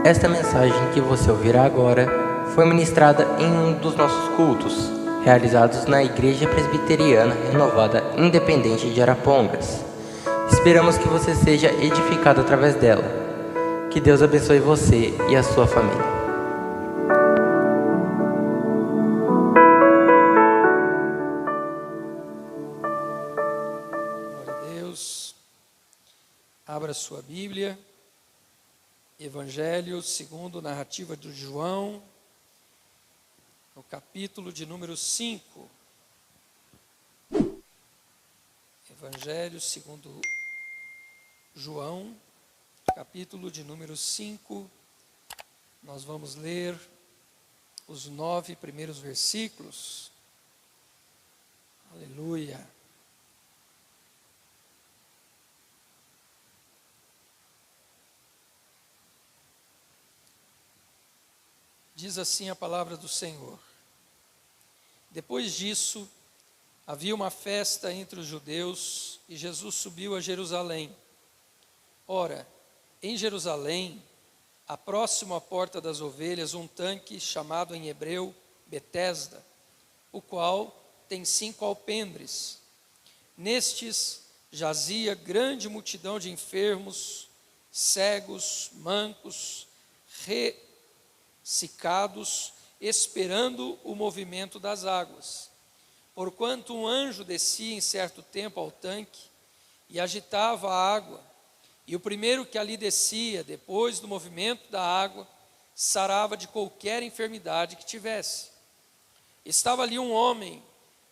Esta mensagem que você ouvirá agora foi ministrada em um dos nossos cultos, realizados na Igreja Presbiteriana Renovada Independente de Arapongas. Esperamos que você seja edificado através dela. Que Deus abençoe você e a sua família. Glória a Deus. Abra sua Bíblia. Evangelho segundo narrativa de João, no capítulo de número 5. Evangelho segundo João, capítulo de número 5. Nós vamos ler os 9 primeiros versículos. Aleluia. Diz assim a palavra do Senhor. Depois disso, havia uma festa entre os judeus e Jesus subiu a Jerusalém. Ora, em Jerusalém, próximo à porta das ovelhas, um tanque chamado em hebreu Betesda, o qual tem 5 alpendres. Nestes jazia grande multidão de enfermos, cegos, mancos, ressecados, esperando o movimento das águas. Porquanto um anjo descia em certo tempo ao tanque e agitava a água, e o primeiro que ali descia, depois do movimento da água, sarava de qualquer enfermidade que tivesse. Estava ali um homem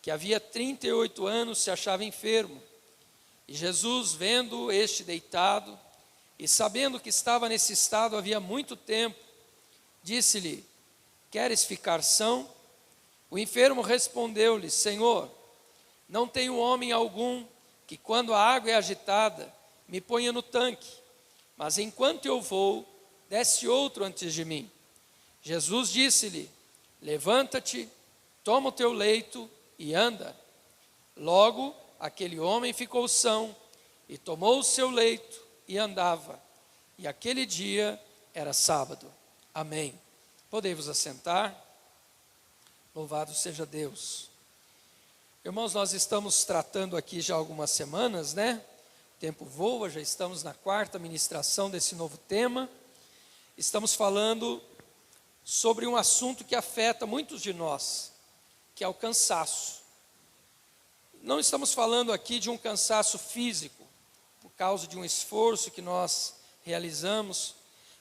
que havia 38 anos se achava enfermo, e Jesus, vendo este deitado, e sabendo que estava nesse estado havia muito tempo, disse-lhe: queres ficar são? O enfermo respondeu-lhe: Senhor, não tenho homem algum que, quando a água é agitada, me ponha no tanque, mas enquanto eu vou, desce outro antes de mim. Jesus disse-lhe: levanta-te, toma o teu leito e anda. Logo, aquele homem ficou são, e tomou o seu leito e andava. E aquele dia era sábado. Amém. Podei-vos assentar. Louvado seja Deus. Irmãos, nós estamos tratando aqui já há algumas semanas, né? O tempo voa, já estamos na 4ª ministração desse novo tema. Estamos falando sobre um assunto que afeta muitos de nós, que é o cansaço. Não estamos falando aqui de um cansaço físico, por causa de um esforço que nós realizamos,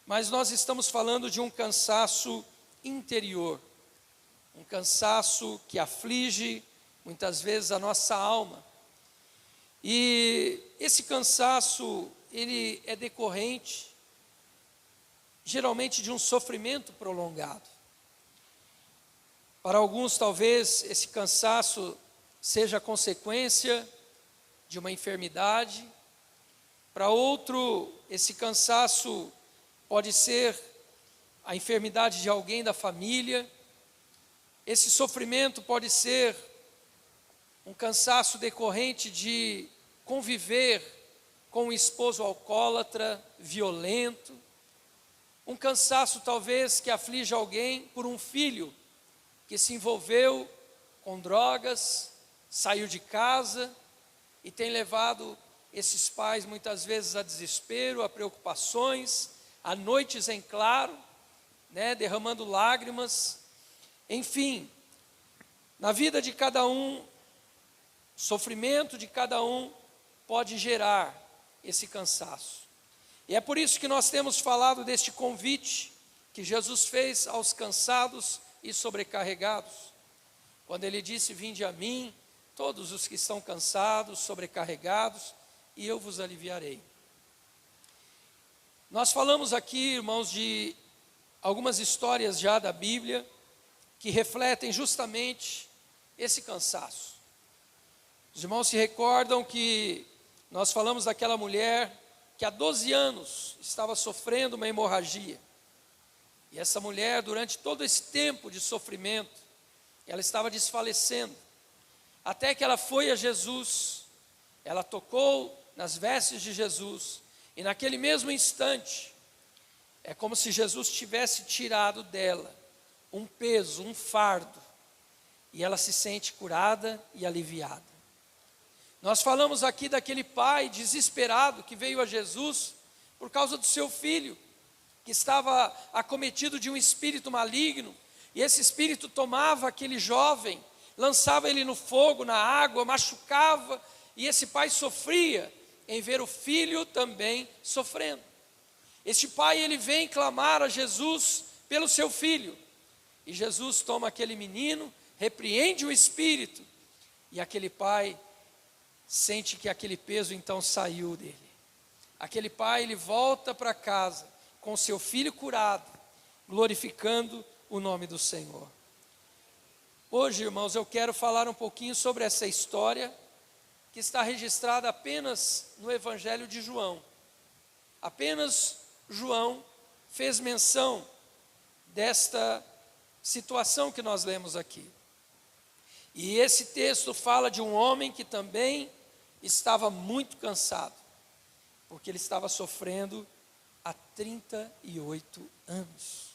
mas nós estamos falando de um cansaço interior, um cansaço que aflige muitas vezes a nossa alma. E esse cansaço, ele é decorrente, geralmente, de um sofrimento prolongado. Para alguns, talvez, esse cansaço seja consequência de uma enfermidade. Para outro, esse cansaço pode ser a enfermidade de alguém da família. Esse sofrimento pode ser um cansaço decorrente de conviver com um esposo alcoólatra, violento. Um cansaço talvez que aflige alguém por um filho que se envolveu com drogas, saiu de casa e tem levado esses pais muitas vezes a desespero, a preocupações, a noites em claro, né, derramando lágrimas. Enfim, na vida de cada um, sofrimento de cada um pode gerar esse cansaço. E é por isso que nós temos falado deste convite que Jesus fez aos cansados e sobrecarregados, quando ele disse: vinde a mim, todos os que estão cansados, sobrecarregados, e eu vos aliviarei. Nós falamos aqui, irmãos, de algumas histórias já da Bíblia que refletem justamente esse cansaço. Os irmãos se recordam que nós falamos daquela mulher que há 12 anos estava sofrendo uma hemorragia. E essa mulher, durante todo esse tempo de sofrimento, ela estava desfalecendo. Até que ela foi a Jesus, ela tocou nas vestes de Jesus, e naquele mesmo instante, É como se Jesus tivesse tirado dela um peso, um fardo, e ela se sente curada e aliviada. Nós falamos aqui daquele pai desesperado que veio a Jesus por causa do seu filho, que estava acometido de um espírito maligno, e esse espírito tomava aquele jovem, lançava ele no fogo, na água, machucava, e esse pai sofria em ver o filho também sofrendo. Este pai, ele vem clamar a Jesus pelo seu filho, e Jesus toma aquele menino, repreende o espírito, e aquele pai sente que aquele peso então saiu dele. Aquele pai, ele volta para casa com seu filho curado, glorificando o nome do Senhor. Hoje, irmãos, eu quero falar um pouquinho sobre essa história que está registrada apenas no Evangelho de João. Apenas João fez menção desta situação que nós lemos aqui. E esse texto fala de um homem que também estava muito cansado, porque ele estava sofrendo há 38 anos.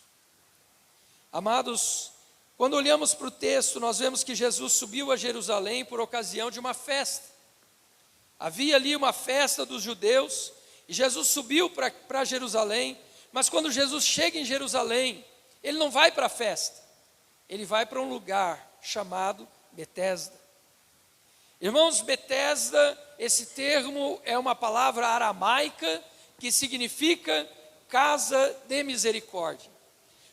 Amados, quando olhamos para o texto, nós vemos que Jesus subiu a Jerusalém por ocasião de uma festa. Havia ali uma festa dos judeus, e Jesus subiu para Jerusalém, mas quando Jesus chega em Jerusalém, ele não vai para a festa, ele vai para um lugar chamado Betesda. Irmãos, Betesda, esse termo é uma palavra aramaica que significa casa de misericórdia.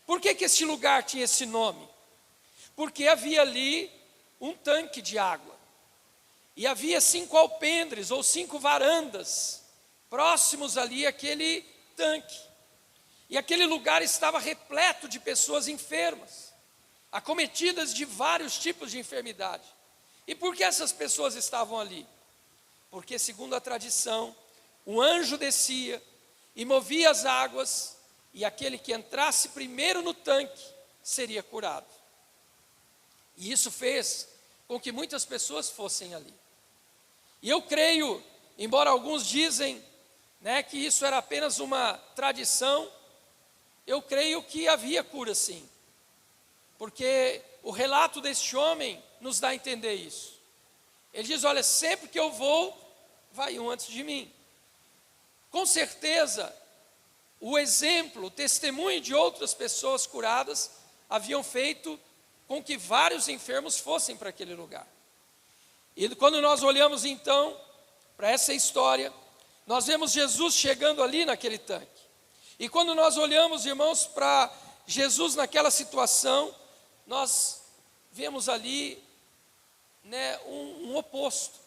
Por que este lugar tinha esse nome? Porque havia ali um tanque de água, e havia 5 alpendres ou 5 varandas próximos ali àquele tanque, e aquele lugar estava repleto de pessoas enfermas, acometidas de vários tipos de enfermidade. E por que essas pessoas estavam ali? Porque, segundo a tradição, um anjo descia e movia as águas, e aquele que entrasse primeiro no tanque seria curado. E isso fez com que muitas pessoas fossem ali. E eu creio, embora alguns dizem, que isso era apenas uma tradição, eu creio que havia cura sim. Porque o relato deste homem nos dá a entender isso. Ele diz, olha, sempre que eu vou, vai um antes de mim. Com certeza, o exemplo, o testemunho de outras pessoas curadas haviam feito com que vários enfermos fossem para aquele lugar. E quando nós olhamos então para essa história, nós vemos Jesus chegando ali naquele tanque. E quando nós olhamos, irmãos, para Jesus naquela situação, nós vemos ali um oposto.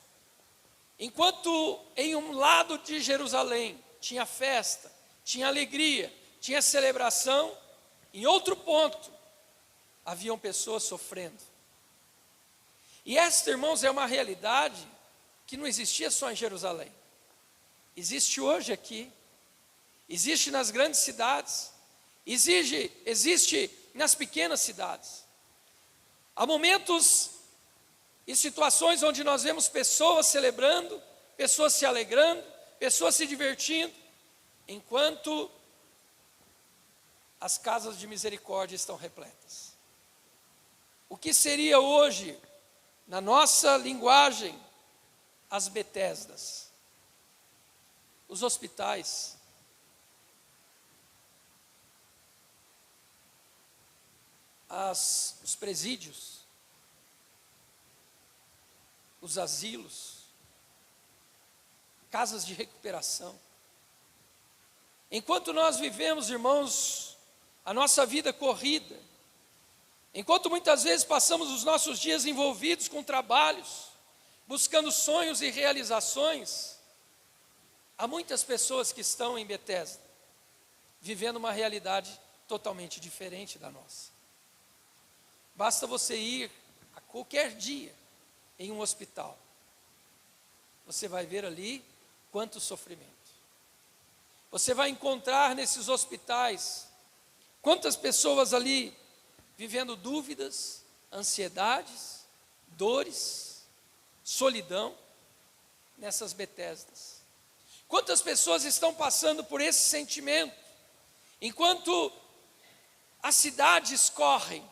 Enquanto em um lado de Jerusalém tinha festa, tinha alegria, tinha celebração, em outro ponto haviam pessoas sofrendo. E esta, irmãos, é uma realidade que não existia só em Jerusalém. Existe hoje aqui, existe nas grandes cidades, existe nas pequenas cidades. Há momentos e situações onde nós vemos pessoas celebrando, pessoas se alegrando, pessoas se divertindo, enquanto as casas de misericórdia estão repletas. O que seria hoje, na nossa linguagem, as Betesdas? Os hospitais, os presídios, os asilos, casas de recuperação. Enquanto nós vivemos, irmãos, a nossa vida corrida, enquanto muitas vezes passamos os nossos dias envolvidos com trabalhos, buscando sonhos e realizações, há muitas pessoas que estão em Betesda, vivendo uma realidade totalmente diferente da nossa. Basta você ir a qualquer dia em um hospital, você vai ver ali quanto sofrimento. Você vai encontrar nesses hospitais quantas pessoas ali vivendo dúvidas, ansiedades, dores, solidão, nessas Betesdas. Quantas pessoas estão passando por esse sentimento enquanto as cidades correm,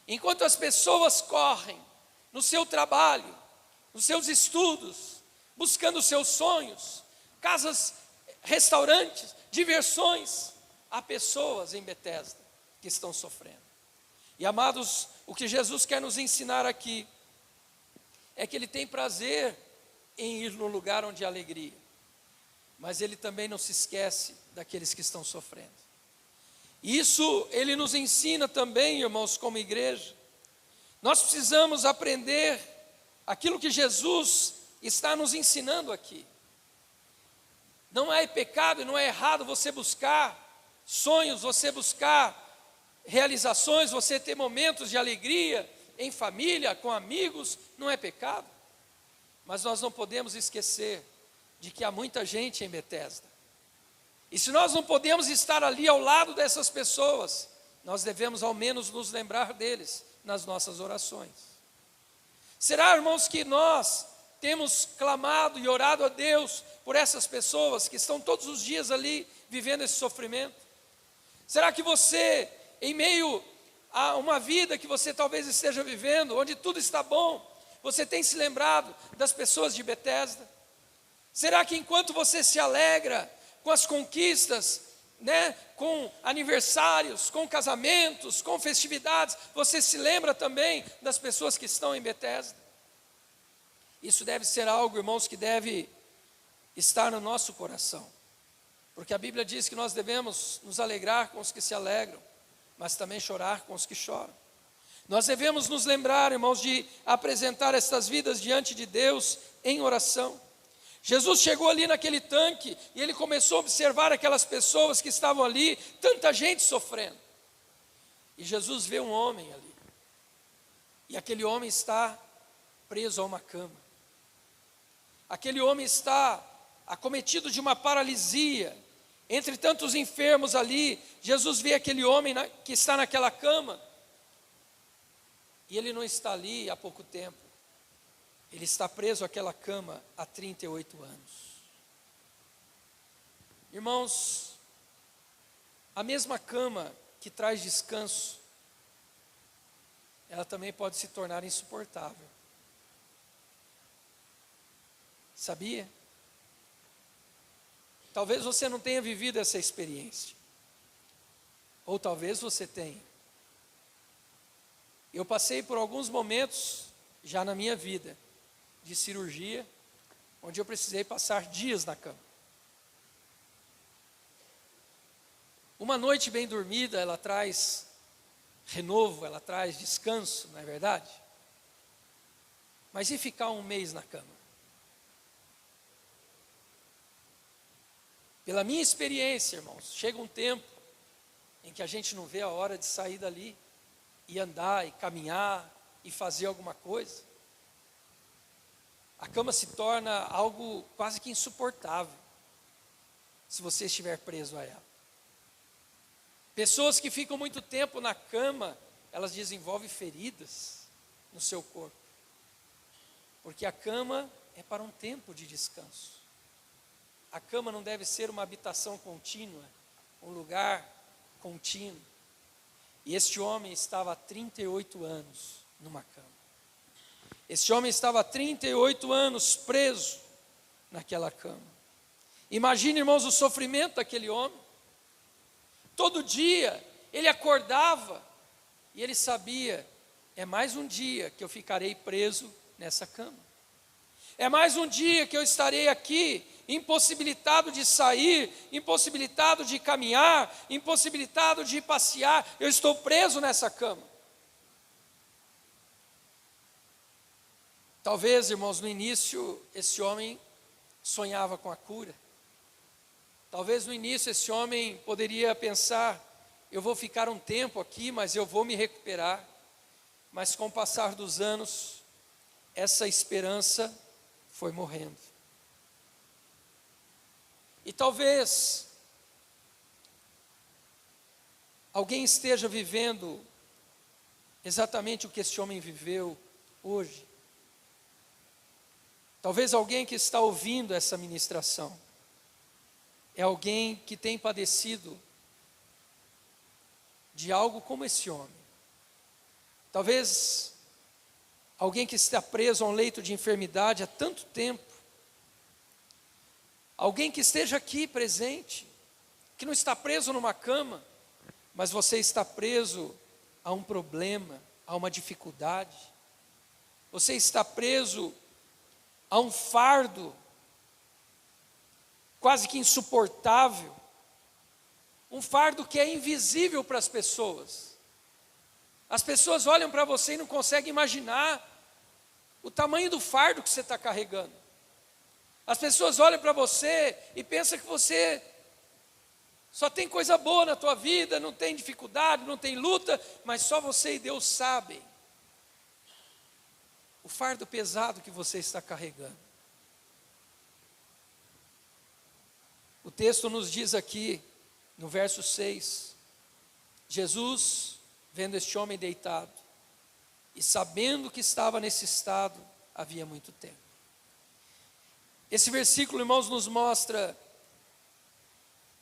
enquanto as pessoas correm no seu trabalho, nos seus estudos, buscando os seus sonhos, casas, restaurantes, diversões, há pessoas em Betesda que estão sofrendo. E amados, o que Jesus quer nos ensinar aqui é que Ele tem prazer em ir no lugar onde há alegria, mas Ele também não se esquece daqueles que estão sofrendo. Isso Ele nos ensina também, irmãos, como igreja. Nós precisamos aprender aquilo que Jesus está nos ensinando aqui. Não é pecado, não é errado você buscar sonhos, você buscar realizações, você ter momentos de alegria em família, com amigos, não é pecado. Mas nós não podemos esquecer de que há muita gente em Betesda. E se nós não podemos estar ali ao lado dessas pessoas, nós devemos ao menos nos lembrar deles nas nossas orações. Será, irmãos, que nós temos clamado e orado a Deus por essas pessoas que estão todos os dias ali vivendo esse sofrimento? Será que você, em meio a uma vida que você talvez esteja vivendo, onde tudo está bom, você tem se lembrado das pessoas de Betesda? Será que enquanto você se alegra com as conquistas, com aniversários, com casamentos, com festividades, você se lembra também das pessoas que estão em Betesda? Isso deve ser algo, irmãos, que deve estar no nosso coração, porque a Bíblia diz que nós devemos nos alegrar com os que se alegram, mas também chorar com os que choram. Nós devemos nos lembrar, irmãos, de apresentar estas vidas diante de Deus em oração. Jesus chegou ali naquele tanque e Ele começou a observar aquelas pessoas que estavam ali, tanta gente sofrendo. E Jesus vê um homem ali, e aquele homem está preso a uma cama. Aquele homem está acometido de uma paralisia. Entre tantos enfermos ali, Jesus vê aquele homem que está naquela cama. E ele não está ali há pouco tempo. Ele está preso àquela cama há 38 anos. Irmãos, a mesma cama que traz descanso, ela também pode se tornar insuportável. Sabia? Talvez você não tenha vivido essa experiência. Ou talvez você tenha. Eu passei por alguns momentos, já na minha vida, de cirurgia, onde eu precisei passar dias na cama. Uma noite bem dormida, ela traz renovo, ela traz descanso, não é verdade? Mas e ficar um mês na cama? Pela minha experiência, irmãos, chega um tempo em que a gente não vê a hora de sair dali e andar, e caminhar, e fazer alguma coisa. A cama se torna algo quase que insuportável, se você estiver preso a ela. Pessoas que ficam muito tempo na cama, elas desenvolvem feridas no seu corpo, porque a cama é para um tempo de descanso. A cama não deve ser uma habitação contínua, um lugar contínuo. E este homem estava há 38 anos numa cama. Este homem estava há 38 anos preso naquela cama. Imagine, irmãos, o sofrimento daquele homem. Todo dia ele acordava e ele sabia, é mais um dia que eu ficarei preso nessa cama. É mais um dia que eu estarei aqui, impossibilitado de sair, impossibilitado de caminhar, impossibilitado de passear. Eu estou preso nessa cama. Talvez, irmãos, no início esse homem sonhava com a cura. Talvez no início esse homem poderia pensar, eu vou ficar um tempo aqui, mas eu vou me recuperar. Mas com o passar dos anos, essa esperança foi morrendo. E talvez alguém esteja vivendo exatamente o que esse homem viveu hoje. Talvez alguém que está ouvindo essa ministração é alguém que tem padecido de algo como esse homem. Talvez alguém que está preso a um leito de enfermidade há tanto tempo, alguém que esteja aqui presente, que não está preso numa cama, mas você está preso a um problema, a uma dificuldade, você está preso a um fardo quase que insuportável, um fardo que é invisível para as pessoas. As pessoas olham para você e não conseguem imaginar o tamanho do fardo que você está carregando. As pessoas olham para você e pensam que você só tem coisa boa na tua vida, não tem dificuldade, não tem luta, mas só você e Deus sabem o fardo pesado que você está carregando. O texto nos diz aqui, no verso 6, Jesus, vendo este homem deitado, e sabendo que estava nesse estado havia muito tempo. Esse versículo, irmãos, nos mostra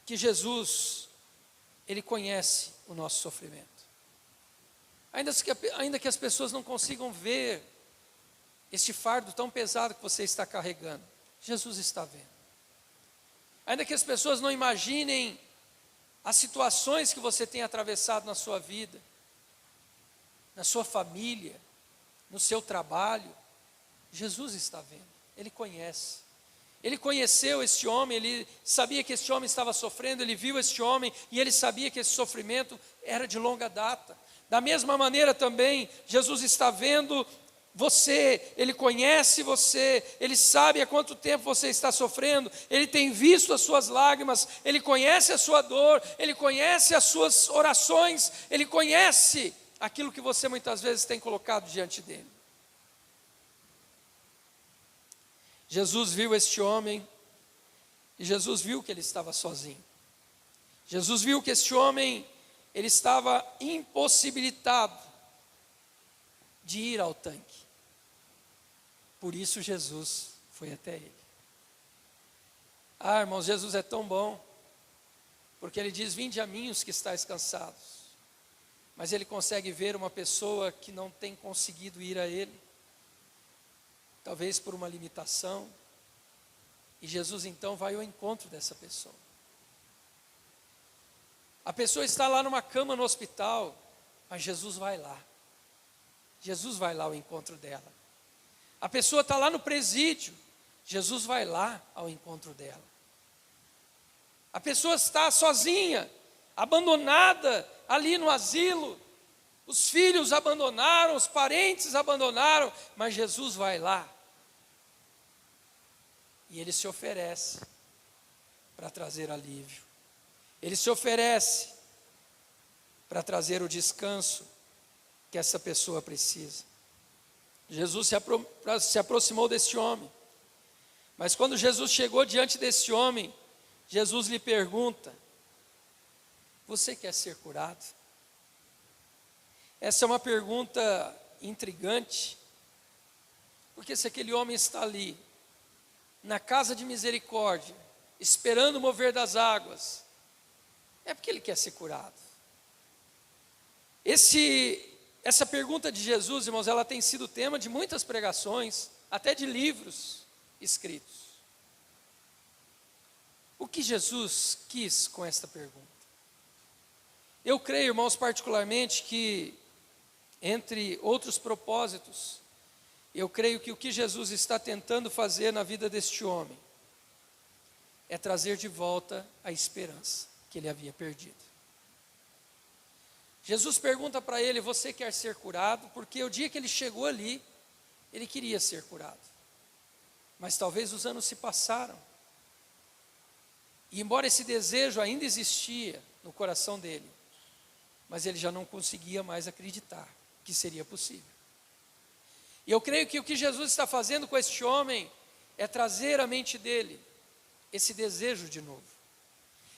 que Jesus, Ele conhece o nosso sofrimento. Ainda que as pessoas não consigam ver este fardo tão pesado que você está carregando, Jesus está vendo. Ainda que as pessoas não imaginem as situações que você tem atravessado na sua vida, na sua família, no seu trabalho, Jesus está vendo, Ele conhece. Ele conheceu este homem, ele sabia que este homem estava sofrendo, ele viu este homem e ele sabia que esse sofrimento era de longa data. Da mesma maneira também, Jesus está vendo você, Ele conhece você, Ele sabe há quanto tempo você está sofrendo, Ele tem visto as suas lágrimas, Ele conhece a sua dor, Ele conhece as suas orações, Ele conhece aquilo que você muitas vezes tem colocado diante dEle. Jesus viu este homem, e Jesus viu que ele estava sozinho. Jesus viu que este homem, ele estava impossibilitado de ir ao tanque. Por isso Jesus foi até ele. Ah, irmãos, Jesus é tão bom, porque ele diz: vinde a mim os que estáis cansados. Mas ele consegue ver uma pessoa que não tem conseguido ir a ele, talvez por uma limitação, e Jesus então vai ao encontro dessa pessoa. A pessoa está lá numa cama no hospital, mas Jesus vai lá. Jesus vai lá ao encontro dela. A pessoa está lá no presídio, Jesus vai lá ao encontro dela. A pessoa está sozinha, abandonada ali no asilo, os filhos abandonaram, os parentes abandonaram, mas Jesus vai lá. E Ele se oferece para trazer alívio. Ele se oferece para trazer o descanso que essa pessoa precisa. Jesus se aproximou desse homem. Mas quando Jesus chegou diante desse homem, Jesus lhe pergunta: você quer ser curado? Essa é uma pergunta intrigante, porque se aquele homem está ali, na casa de misericórdia, esperando o mover das águas, é porque ele quer ser curado. Essa pergunta de Jesus, irmãos, ela tem sido tema de muitas pregações, até de livros escritos. O que Jesus quis com esta pergunta? Eu creio, irmãos, particularmente que, entre outros propósitos, eu creio que o que Jesus está tentando fazer na vida deste homem é trazer de volta a esperança que ele havia perdido. Jesus pergunta para ele: você quer ser curado? Porque o dia que ele chegou ali, ele queria ser curado. Mas talvez os anos se passaram. E embora esse desejo ainda existia no coração dele, mas ele já não conseguia mais acreditar que seria possível. E eu creio que o que Jesus está fazendo com este homem é trazer à mente dele esse desejo de novo.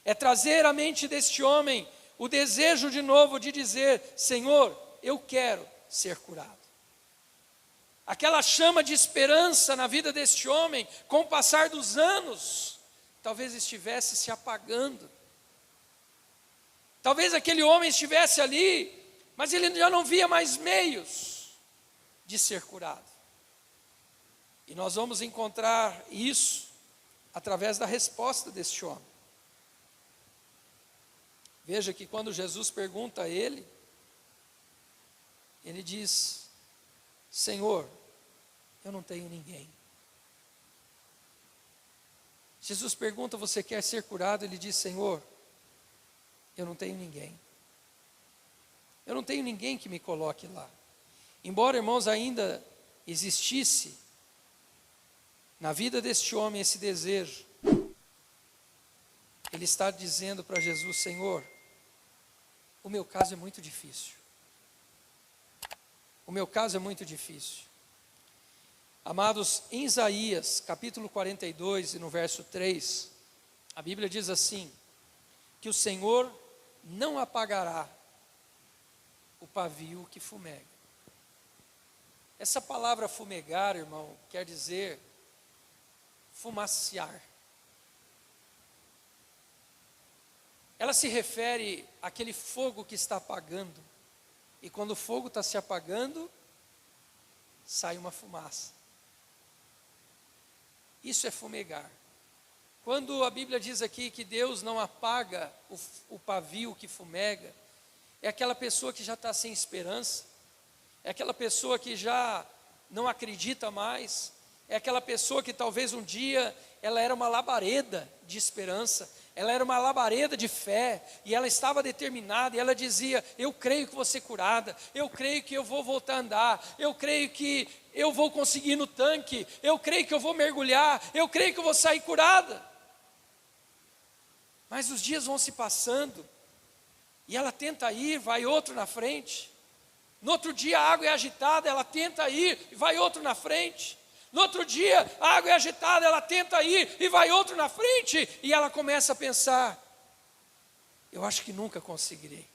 É trazer à mente deste homem o desejo de novo de dizer: Senhor, eu quero ser curado. Aquela chama de esperança na vida deste homem, com o passar dos anos, talvez estivesse se apagando. Talvez aquele homem estivesse ali, mas ele já não via mais meios de ser curado. E nós vamos encontrar isso através da resposta deste homem. Veja que quando Jesus pergunta a ele, ele diz: Senhor, eu não tenho ninguém. Jesus pergunta: você quer ser curado? Ele diz: Senhor, eu não tenho ninguém. Eu não tenho ninguém que me coloque lá. Embora, irmãos, ainda existisse na vida deste homem esse desejo, ele está dizendo para Jesus: Senhor, o meu caso é muito difícil. O meu caso é muito difícil. Amados, em Isaías, capítulo 42, e no verso 3, a Bíblia diz assim: que o Senhor não apagará o pavio que fumega. Essa palavra fumegar, irmão, quer dizer fumaciar. Ela se refere àquele fogo que está apagando. E quando o fogo está se apagando, sai uma fumaça. Isso é fumegar. Quando a Bíblia diz aqui que Deus não apaga o pavio que fumega, é aquela pessoa que já está sem esperança, é aquela pessoa que já não acredita mais, é aquela pessoa que talvez um dia ela era uma labareda de esperança, ela era uma labareda de fé, e ela estava determinada, e ela dizia: eu creio que vou ser curada, eu creio que eu vou voltar a andar, eu creio que eu vou conseguir ir no tanque, eu creio que eu vou mergulhar, eu creio que eu vou sair curada. Mas os dias vão se passando, e ela tenta ir, vai outro na frente. No outro dia a água é agitada, ela tenta ir, e vai outro na frente. No outro dia a água é agitada, ela tenta ir, e vai outro na frente. E ela começa a pensar: eu acho que nunca conseguirei.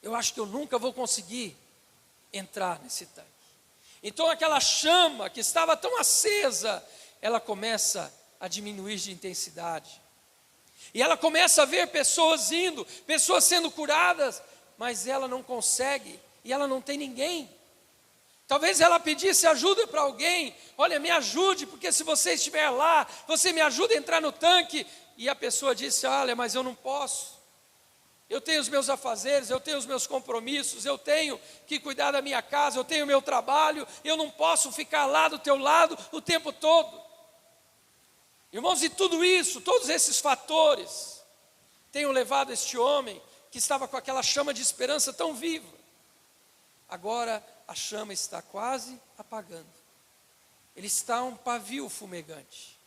Eu acho que eu nunca vou conseguir entrar nesse tanque. Então aquela chama que estava tão acesa, ela começa a diminuir de intensidade. E ela começa a ver pessoas indo, pessoas sendo curadas, mas ela não consegue, e ela não tem ninguém. Talvez ela pedisse ajuda para alguém: olha, me ajude, porque se você estiver lá, você me ajuda a entrar no tanque. E a pessoa disse: olha, mas eu não posso. Eu tenho os meus afazeres, eu tenho os meus compromissos, eu tenho que cuidar da minha casa, eu tenho o meu trabalho, eu não posso ficar lá do teu lado o tempo todo. Irmãos, e tudo isso, todos esses fatores, tenham levado este homem, que estava com aquela chama de esperança tão viva, agora a chama está quase apagando. Ele está um pavio fumegante.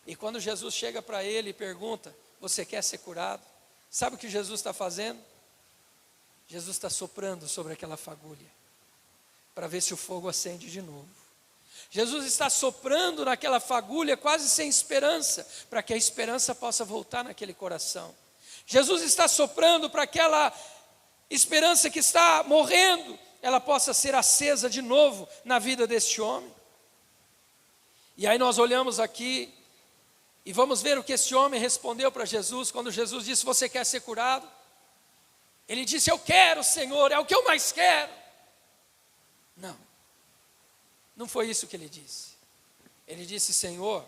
E quando Jesus chega para ele e pergunta: você quer ser curado? Sabe o que Jesus está fazendo? Jesus está soprando sobre aquela fagulha, para ver se o fogo acende de novo. Jesus está soprando naquela fagulha quase sem esperança, para que a esperança possa voltar naquele coração. Jesus está soprando para aquela esperança que está morrendo, ela possa ser acesa de novo na vida deste homem. E aí nós olhamos aqui e vamos ver o que esse homem respondeu para Jesus, quando Jesus disse: você quer ser curado? Ele disse: eu quero, Senhor, é o que eu mais quero. Não foi isso que ele disse. Ele disse: Senhor,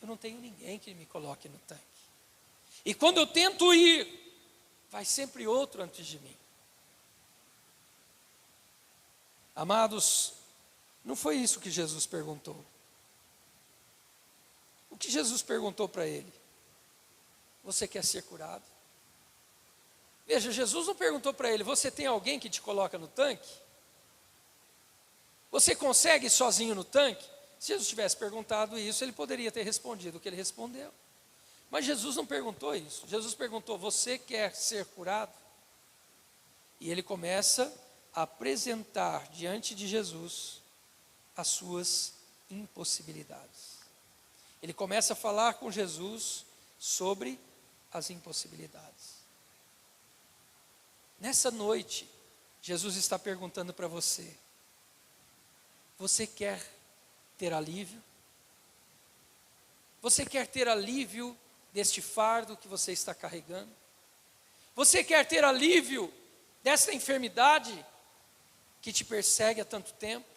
eu não tenho ninguém que me coloque no tanque. E quando eu tento ir, vai sempre outro antes de mim. Amados, não foi isso que Jesus perguntou. O que Jesus perguntou para ele? Você quer ser curado? Veja, Jesus não perguntou para ele: você tem alguém que te coloca no tanque? Você consegue ir sozinho no tanque? Se Jesus tivesse perguntado isso, ele poderia ter respondido o que ele respondeu. Mas Jesus não perguntou isso. Jesus perguntou: você quer ser curado? E ele começa a apresentar diante de Jesus as suas impossibilidades. Ele começa a falar com Jesus sobre as impossibilidades. Nessa noite, Jesus está perguntando para você: você quer ter alívio? Você quer ter alívio deste fardo que você está carregando? Você quer ter alívio desta enfermidade que te persegue há tanto tempo?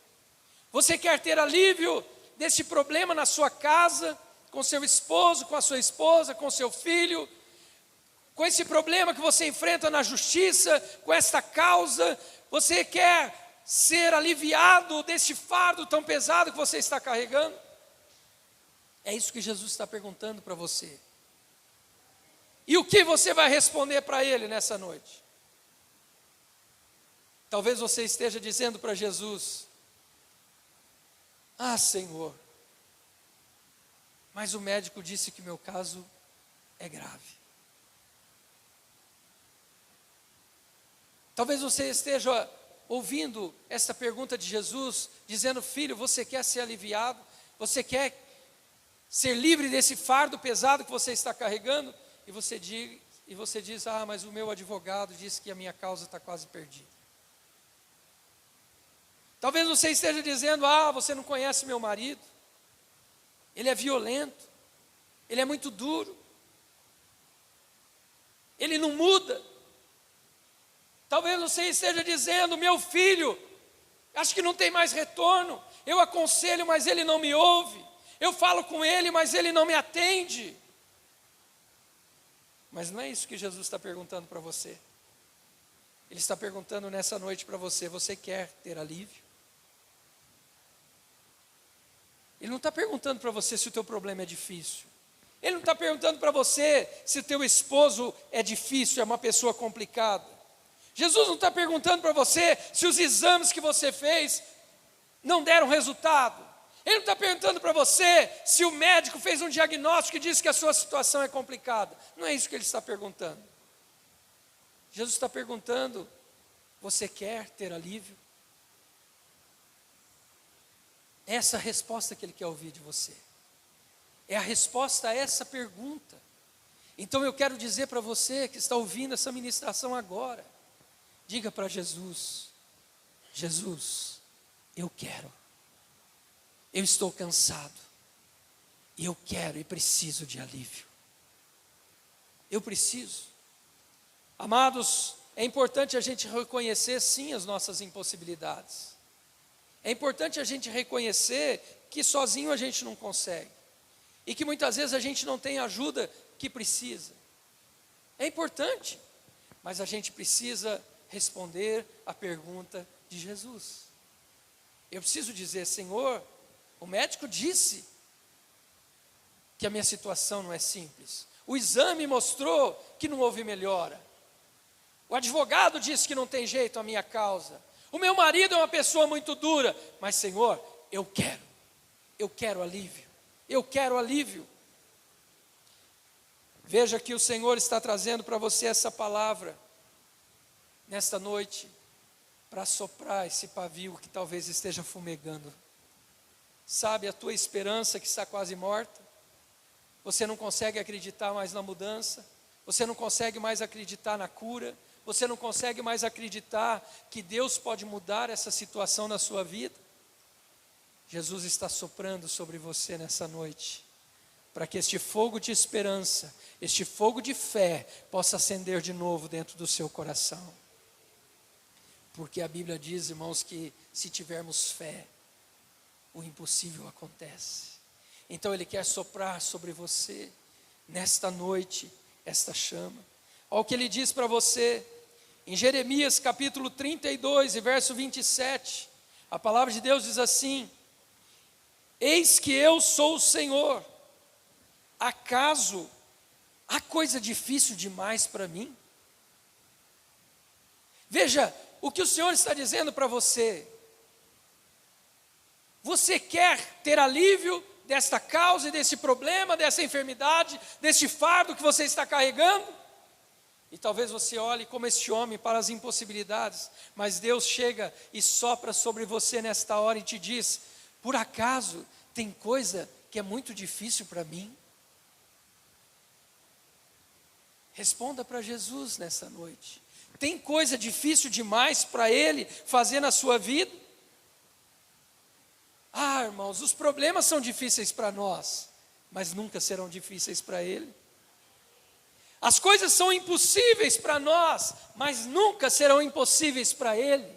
Você quer ter alívio desse problema na sua casa, com seu esposo, com a sua esposa, com seu filho, com esse problema que você enfrenta na justiça, com esta causa? Você quer ser aliviado desse fardo tão pesado que você está carregando? É isso que Jesus está perguntando para você. E o que você vai responder para Ele nessa noite? Talvez você esteja dizendo para Jesus: ah, Senhor, mas o médico disse que meu caso é grave. Talvez você esteja ouvindo essa pergunta de Jesus, dizendo: filho, você quer ser aliviado? Você quer ser livre desse fardo pesado que você está carregando? E você diz: ah, mas o meu advogado disse que a minha causa está quase perdida. Talvez você esteja dizendo: ah, você não conhece meu marido, ele é violento, ele é muito duro, ele não muda. Talvez você esteja dizendo: meu filho, acho que não tem mais retorno, eu aconselho, mas ele não me ouve, eu falo com ele, mas ele não me atende. Mas não é isso que Jesus está perguntando para você. Ele está perguntando nessa noite para você: você quer ter alívio? Ele não está perguntando para você se o teu problema é difícil. Ele não está perguntando para você se o teu esposo é difícil, é uma pessoa complicada. Jesus não está perguntando para você se os exames que você fez não deram resultado. Ele não está perguntando para você se o médico fez um diagnóstico e disse que a sua situação é complicada. Não é isso que ele está perguntando. Jesus está perguntando: você quer ter alívio? Essa é a resposta que ele quer ouvir de você. É a resposta a essa pergunta. Então eu quero dizer para você que está ouvindo essa ministração agora: diga para Jesus: Jesus, eu quero. Eu estou cansado. E eu quero e preciso de alívio. Eu preciso. Amados, é importante a gente reconhecer sim as nossas impossibilidades. É importante a gente reconhecer que sozinho a gente não consegue. E que muitas vezes a gente não tem a ajuda que precisa. É importante. Mas a gente precisa responder a pergunta de Jesus. Eu preciso dizer: Senhor, o médico disse que a minha situação não é simples. O exame mostrou que não houve melhora. O advogado disse que não tem jeito a minha causa. O meu marido é uma pessoa muito dura. Mas, Senhor, eu quero alívio. Eu quero alívio. Veja que o Senhor está trazendo para você essa palavra nesta noite, para soprar esse pavio que talvez esteja fumegando. Sabe, a tua esperança que está quase morta? Você não consegue acreditar mais na mudança? Você não consegue mais acreditar na cura? Você não consegue mais acreditar que Deus pode mudar essa situação na sua vida? Jesus está soprando sobre você nessa noite, para que este fogo de esperança, este fogo de fé, possa acender de novo dentro do seu coração. Porque a Bíblia diz, irmãos, que se tivermos fé, o impossível acontece. Então Ele quer soprar sobre você, nesta noite, esta chama. Olha o que Ele diz para você, em Jeremias capítulo 32 e verso 27, a palavra de Deus diz assim: eis que eu sou o Senhor, acaso há coisa difícil demais para mim? Veja, o que o Senhor está dizendo para você: você quer ter alívio desta causa e desse problema, dessa enfermidade, deste fardo que você está carregando? E talvez você olhe como este homem para as impossibilidades, mas Deus chega e sopra sobre você nesta hora e te diz: por acaso tem coisa que é muito difícil para mim? Responda para Jesus nessa noite. Tem coisa difícil demais para Ele fazer na sua vida? Ah, irmãos, os problemas são difíceis para nós, mas nunca serão difíceis para Ele. As coisas são impossíveis para nós, mas nunca serão impossíveis para Ele.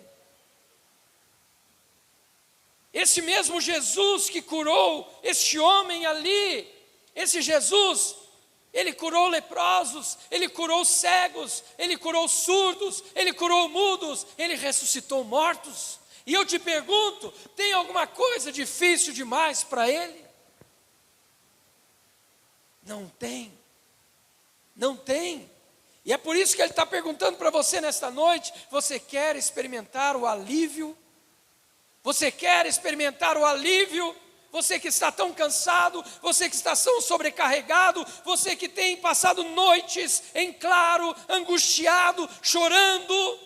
Esse mesmo Jesus que curou este homem ali, esse Jesus, Ele curou leprosos, Ele curou cegos, Ele curou surdos, Ele curou mudos, Ele ressuscitou mortos. E eu te pergunto, tem alguma coisa difícil demais para Ele? Não tem. Não tem. E é por isso que Ele está perguntando para você nesta noite: você quer experimentar o alívio? Você quer experimentar o alívio? Você que está tão cansado, você que está tão sobrecarregado, você que tem passado noites em claro, angustiado, chorando.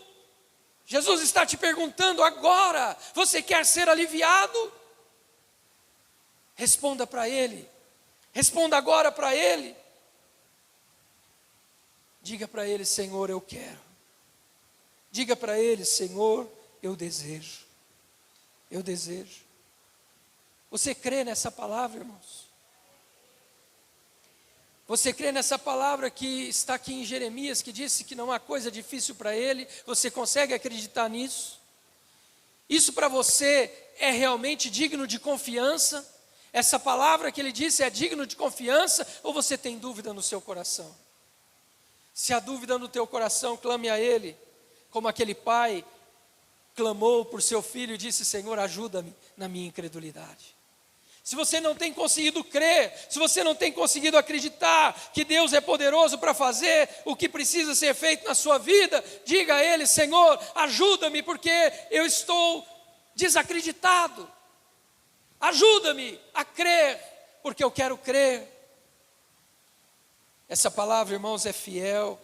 Jesus está te perguntando agora: você quer ser aliviado? Responda para Ele. Responda agora para Ele. Diga para Ele: Senhor, eu quero. Diga para Ele: Senhor, eu desejo. Eu desejo. Você crê nessa palavra, irmãos? Você crê nessa palavra que está aqui em Jeremias, que disse que não há coisa difícil para Ele? Você consegue acreditar nisso? Isso para você é realmente digno de confiança? Essa palavra que Ele disse é digno de confiança? Ou você tem dúvida no seu coração? Se há dúvida no teu coração, clame a Ele, como aquele pai clamou por seu filho e disse: Senhor, ajuda-me na minha incredulidade. Se você não tem conseguido crer, se você não tem conseguido acreditar que Deus é poderoso para fazer o que precisa ser feito na sua vida, diga a Ele: Senhor, ajuda-me, porque eu estou desacreditado. Ajuda-me a crer, porque eu quero crer. Essa palavra, irmãos, é fiel.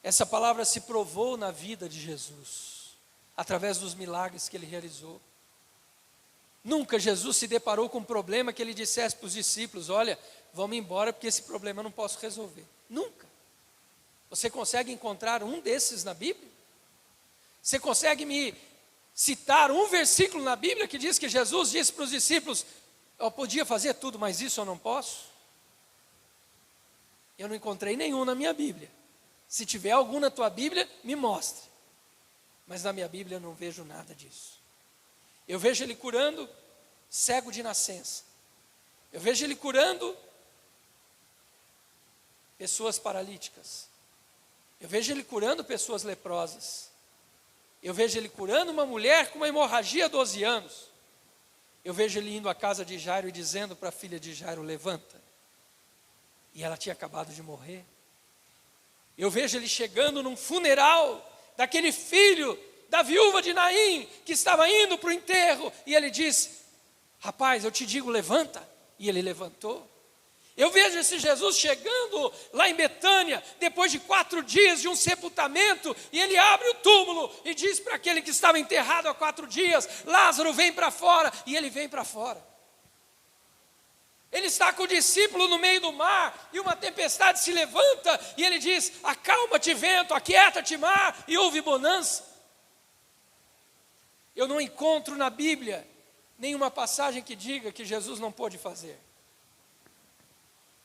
Essa palavra se provou na vida de Jesus, através dos milagres que Ele realizou. Nunca Jesus se deparou com um problema que Ele dissesse para os discípulos: olha, vamos embora porque esse problema eu não posso resolver. Nunca. Você consegue encontrar um desses na Bíblia? Você consegue me citar um versículo na Bíblia que diz que Jesus disse para os discípulos: eu podia fazer tudo, mas isso eu não posso? Eu não encontrei nenhum na minha Bíblia. Se tiver algum na tua Bíblia, me mostre. Mas na minha Bíblia eu não vejo nada disso. Eu vejo Ele curando cego de nascença. Eu vejo Ele curando pessoas paralíticas. Eu vejo Ele curando pessoas leprosas. Eu vejo Ele curando uma mulher com uma hemorragia há 12 anos. Eu vejo Ele indo à casa de Jairo e dizendo para a filha de Jairo: levanta. E ela tinha acabado de morrer. Eu vejo Ele chegando num funeral daquele filho da viúva de Naim, que estava indo para o enterro, e Ele disse: rapaz, eu te digo, levanta. E ele levantou. Eu vejo esse Jesus chegando lá em Betânia, depois de 4 dias de um sepultamento, e Ele abre o túmulo e diz para aquele que estava enterrado há 4 dias: Lázaro, vem para fora. E ele vem para fora. Ele está com o discípulo no meio do mar, e uma tempestade se levanta, e Ele diz: acalma-te vento, aquieta-te mar, e houve bonança. Eu não encontro na Bíblia nenhuma passagem que diga que Jesus não pôde fazer.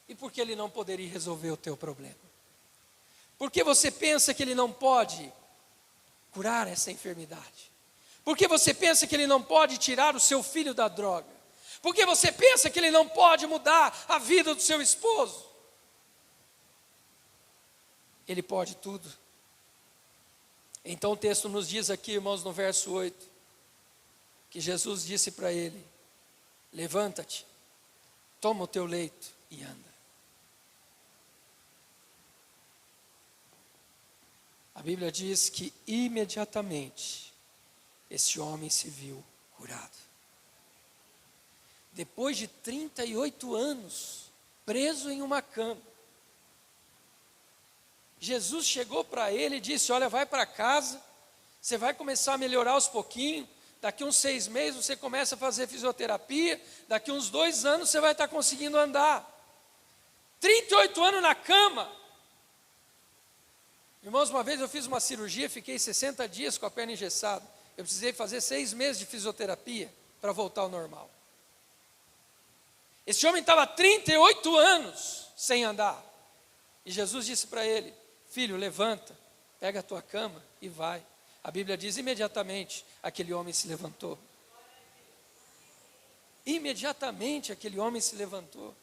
E por que Ele não poderia resolver o teu problema? Por que você pensa que Ele não pode curar essa enfermidade? Por que você pensa que Ele não pode tirar o seu filho da droga? Por que você pensa que Ele não pode mudar a vida do seu esposo? Ele pode tudo. Então o texto nos diz aqui, irmãos, no verso 8, que Jesus disse para ele: levanta-te, toma o teu leito e anda. A Bíblia diz que imediatamente esse homem se viu curado. Depois de 38 anos, preso em uma cama, Jesus chegou para ele e disse: olha, vai para casa, você vai começar a melhorar aos pouquinhos, daqui uns 6 meses você começa a fazer fisioterapia, daqui uns 2 anos você vai estar conseguindo andar. 38 anos na cama. Irmãos, uma vez eu fiz uma cirurgia, fiquei 60 dias com a perna engessada. Eu precisei fazer 6 meses de fisioterapia para voltar ao normal. Esse homem estava 38 anos sem andar. E Jesus disse para ele: filho, levanta, pega a tua cama e vai. A Bíblia diz: imediatamente aquele homem se levantou. Imediatamente aquele homem se levantou.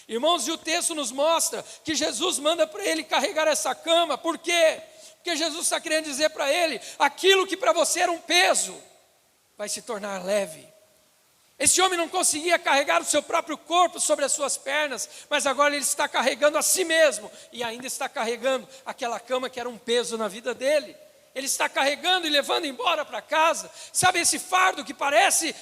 Irmãos, e o texto nos mostra que Jesus manda para ele carregar essa cama. Por quê? Porque Jesus está querendo dizer para ele: aquilo que para você era um peso, vai se tornar leve. Esse homem não conseguia carregar o seu próprio corpo sobre as suas pernas, mas agora ele está carregando a si mesmo, e ainda está carregando aquela cama que era um peso na vida dele. Ele está carregando e levando embora para casa. Sabe esse fardo que parece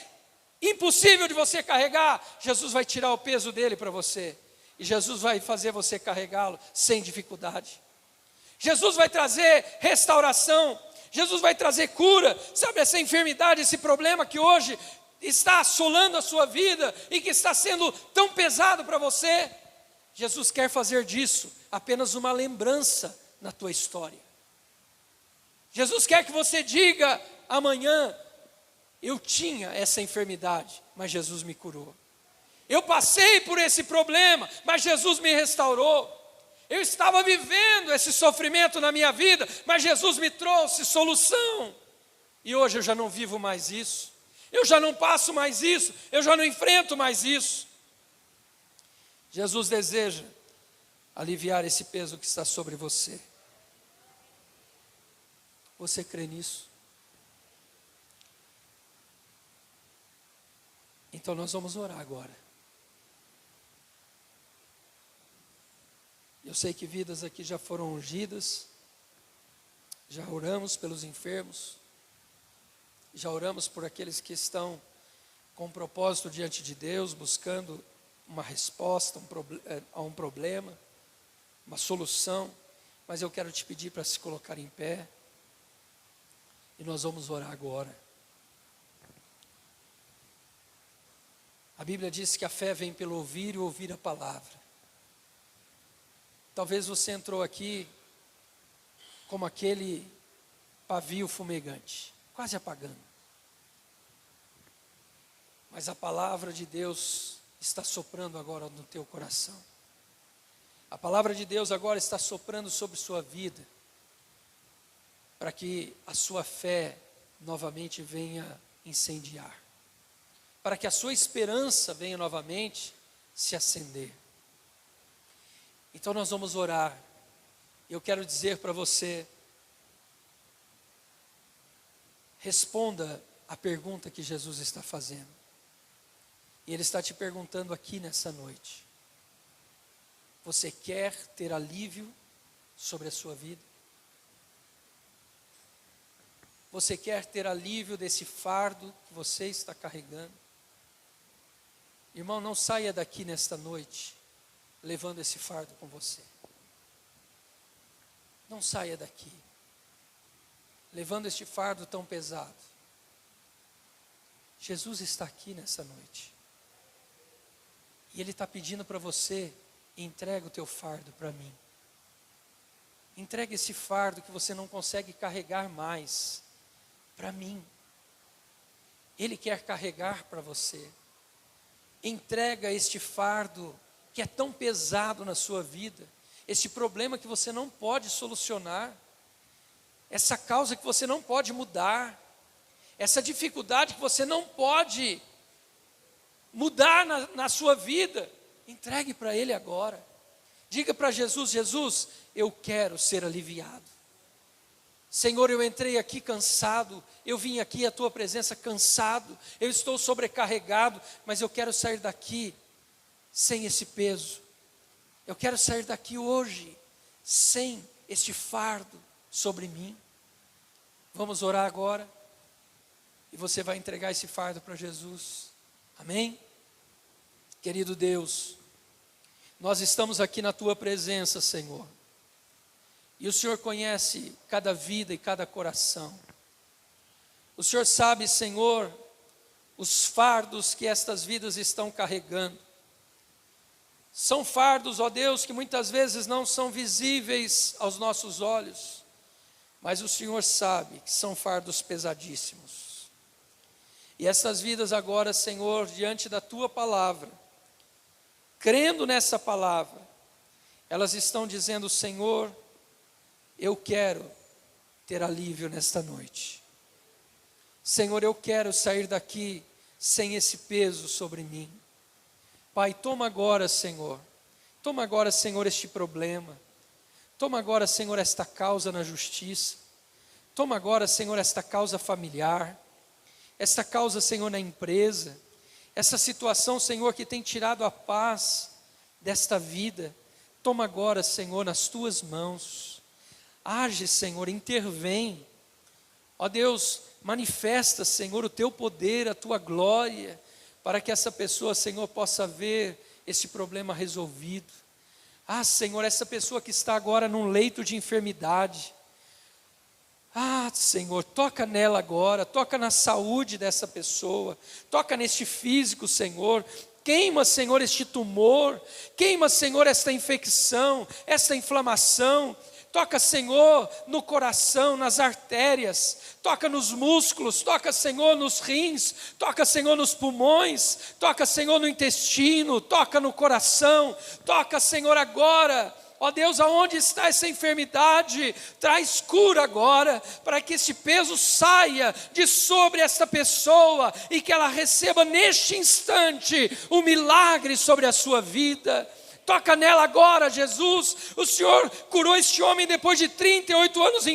impossível de você carregar? Jesus vai tirar o peso dele para você, e Jesus vai fazer você carregá-lo sem dificuldade. Jesus vai trazer restauração, Jesus vai trazer cura. Sabe essa enfermidade, esse problema que hoje está assolando a sua vida e que está sendo tão pesado para você? Jesus quer fazer disso apenas uma lembrança na tua história. Jesus quer que você diga amanhã: eu tinha essa enfermidade, mas Jesus me curou. Eu passei por esse problema, mas Jesus me restaurou. Eu estava vivendo esse sofrimento na minha vida, mas Jesus me trouxe solução. E hoje eu já não vivo mais isso. Eu já não passo mais isso. Eu já não enfrento mais isso. Jesus deseja aliviar esse peso que está sobre você. Você crê nisso? Então nós vamos orar agora. Eu sei que vidas aqui já foram ungidas, já oramos pelos enfermos, já oramos por aqueles que estão com um propósito diante de Deus, buscando uma resposta a um problema, uma solução. Mas eu quero te pedir para se colocar em pé, e nós vamos orar agora. A Bíblia diz que a fé vem pelo ouvir e ouvir a palavra. Talvez você entrou aqui como aquele pavio fumegante, quase apagando. Mas a palavra de Deus está soprando agora no teu coração. A palavra de Deus agora está soprando sobre sua vida, para que a sua fé novamente venha incendiar, para que a sua esperança venha novamente se acender. Então nós vamos orar. Eu quero dizer para você: responda a pergunta que Jesus está fazendo. E Ele está te perguntando aqui nessa noite: você quer ter alívio sobre a sua vida? Você quer ter alívio desse fardo que você está carregando? Irmão, não saia daqui nesta noite levando esse fardo com você. Não saia daqui levando este fardo tão pesado. Jesus está aqui nessa noite, e Ele está pedindo para você: entrega o teu fardo para mim. Entrega esse fardo que você não consegue carregar mais para mim. Ele quer carregar para você. Entrega este fardo que é tão pesado na sua vida, esse problema que você não pode solucionar, essa causa que você não pode mudar, essa dificuldade que você não pode mudar na sua vida. Entregue para Ele agora. Diga para Jesus: Jesus, eu quero ser aliviado. Senhor, eu entrei aqui cansado, eu vim aqui à tua presença cansado, eu estou sobrecarregado, mas eu quero sair daqui sem esse peso. Eu quero sair daqui hoje sem este fardo sobre mim. Vamos orar agora, e você vai entregar esse fardo para Jesus. Amém? Querido Deus, nós estamos aqui na tua presença, Senhor, e o Senhor conhece cada vida e cada coração. O Senhor sabe, Senhor, os fardos que estas vidas estão carregando. São fardos, ó Deus, que muitas vezes não são visíveis aos nossos olhos, mas o Senhor sabe que são fardos pesadíssimos. E essas vidas agora, Senhor, diante da tua palavra, crendo nessa palavra, elas estão dizendo: Senhor, eu quero ter alívio nesta noite. Senhor, eu quero sair daqui sem esse peso sobre mim. Pai, toma agora, Senhor. Toma agora, Senhor, este problema. Toma agora, Senhor, esta causa na justiça. Toma agora, Senhor, esta causa familiar. Esta causa, Senhor, na empresa. Essa situação, Senhor, que tem tirado a paz desta vida. Toma agora, Senhor, nas tuas mãos. Age, Senhor, intervém. Ó Deus, manifesta, Senhor, o teu poder, a tua glória, para que essa pessoa, Senhor, possa ver esse problema resolvido. Ah, Senhor, essa pessoa que está agora num leito de enfermidade. Ah, Senhor, toca nela agora, toca na saúde dessa pessoa, toca neste físico, Senhor. Queima, Senhor, este tumor, queima, Senhor, esta infecção, esta inflamação. Toca, Senhor, no coração, nas artérias, toca nos músculos, toca, Senhor, nos rins, toca, Senhor, nos pulmões, toca, Senhor, no intestino, toca no coração, toca, Senhor, agora. Ó Deus, aonde está essa enfermidade? Traz cura agora, para que esse peso saia de sobre esta pessoa e que ela receba neste instante o milagre sobre a sua vida. Toca nela agora, Jesus. O Senhor curou este homem depois de 38 anos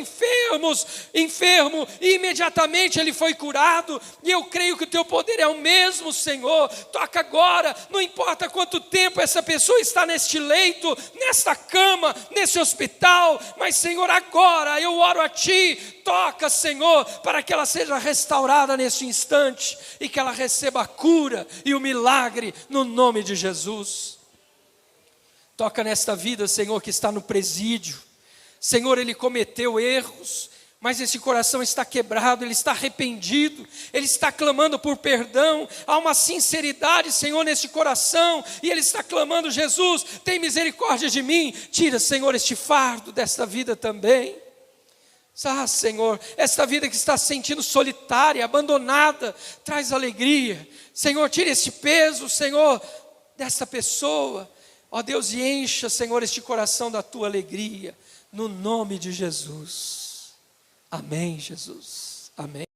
enfermo, e imediatamente ele foi curado, e eu creio que o teu poder é o mesmo, Senhor. Toca agora, não importa quanto tempo essa pessoa está neste leito, nesta cama, nesse hospital, mas, Senhor, agora eu oro a Ti. Toca, Senhor, para que ela seja restaurada neste instante, e que ela receba a cura e o milagre no nome de Jesus. Toca nesta vida, Senhor, que está no presídio. Senhor, ele cometeu erros, mas esse coração está quebrado, ele está arrependido, ele está clamando por perdão. Há uma sinceridade, Senhor, nesse coração, e ele está clamando: Jesus, tem misericórdia de mim. Tira, Senhor, este fardo desta vida também. Ah, Senhor, esta vida que está se sentindo solitária, abandonada, traz alegria. Senhor, tira esse peso, Senhor, desta pessoa. Ó Deus, e encha, Senhor, este coração da tua alegria, no nome de Jesus. Amém, Jesus. Amém.